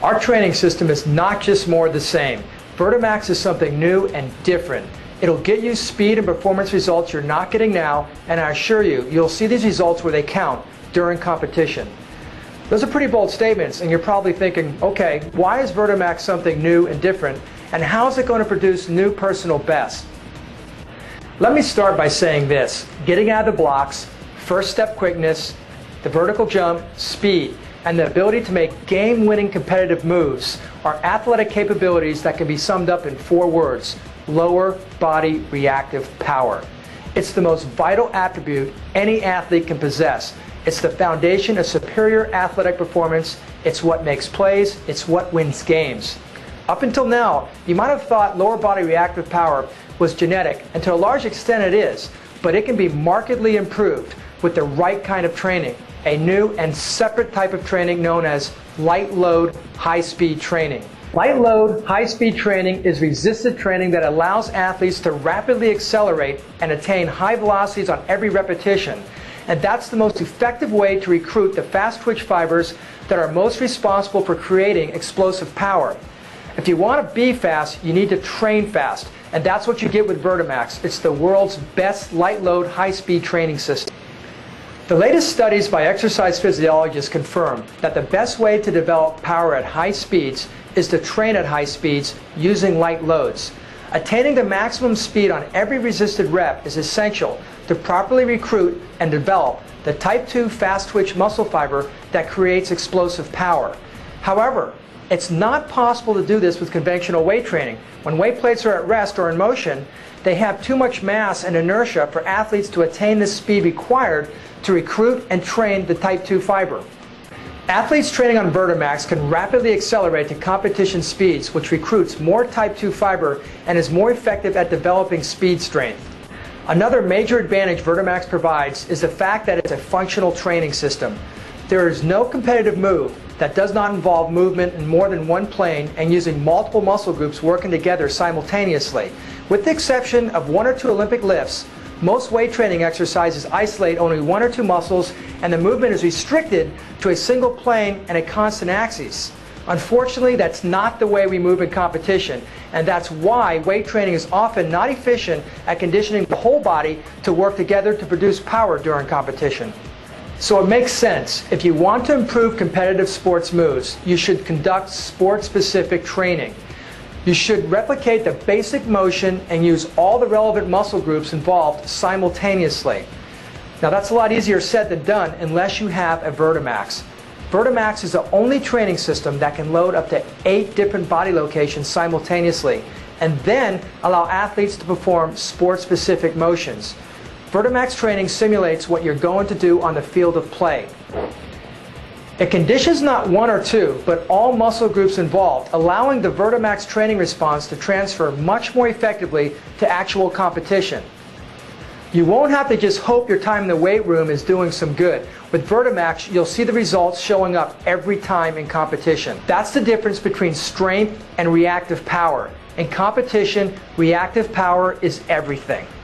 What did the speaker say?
Our training system is not just more of the same. Vertimax is something new and different. It'll get you speed and performance results you're not getting now, and I assure you, you'll see these results where they count during competition. Those are pretty bold statements, and you're probably thinking, okay, why is Vertimax something new and different, and how is it going to produce new personal bests? Let me start by saying this: getting out of the blocks, first step quickness, the vertical jump, speed, and the ability to make game-winning competitive moves are athletic capabilities that can be summed up in 4 words: lower body reactive power. It's the most vital attribute any athlete can possess. It's the foundation of superior athletic performance. It's what makes plays. It's what wins games. Up until now, you might have thought lower body reactive power was genetic, and to a large extent it is, but it can be markedly improved with the right kind of training, a new and separate type of training known as light load, high-speed training. Light load, high-speed training is resisted training that allows athletes to rapidly accelerate and attain high velocities on every repetition. And that's the most effective way to recruit the fast twitch fibers that are most responsible for creating explosive power. If you want to be fast, you need to train fast. And that's what you get with Vertimax. It's the world's best light load, high-speed training system. The latest studies by exercise physiologists confirm that the best way to develop power at high speeds is to train at high speeds using light loads. Attaining the maximum speed on every resisted rep is essential to properly recruit and develop the type 2 fast twitch muscle fiber that creates explosive power. However, it's not possible to do this with conventional weight training. When weight plates are at rest or in motion, they have too much mass and inertia for athletes to attain the speed required to recruit and train the type 2 fiber. Athletes training on Vertimax can rapidly accelerate to competition speeds, which recruits more type 2 fiber and is more effective at developing speed strength. Another major advantage Vertimax provides is the fact that it's a functional training system. There is no competitive move that does not involve movement in more than one plane and using multiple muscle groups working together simultaneously. With the exception of 1 or 2 Olympic lifts, most weight training exercises isolate only 1 or 2 muscles, and the movement is restricted to a single plane and a constant axis. Unfortunately, that's not the way we move in competition, and that's why weight training is often not efficient at conditioning the whole body to work together to produce power during competition. So it makes sense. If you want to improve competitive sports moves, you should conduct sport-specific training. You should replicate the basic motion and use all the relevant muscle groups involved simultaneously. Now that's a lot easier said than done unless you have a Vertimax. Vertimax is the only training system that can load up to 8 different body locations simultaneously and then allow athletes to perform sport-specific motions. Vertimax training simulates what you're going to do on the field of play. It conditions not 1 or 2, but all muscle groups involved, allowing the Vertimax training response to transfer much more effectively to actual competition. You won't have to just hope your time in the weight room is doing some good. With Vertimax, you'll see the results showing up every time in competition. That's the difference between strength and reactive power. In competition, reactive power is everything.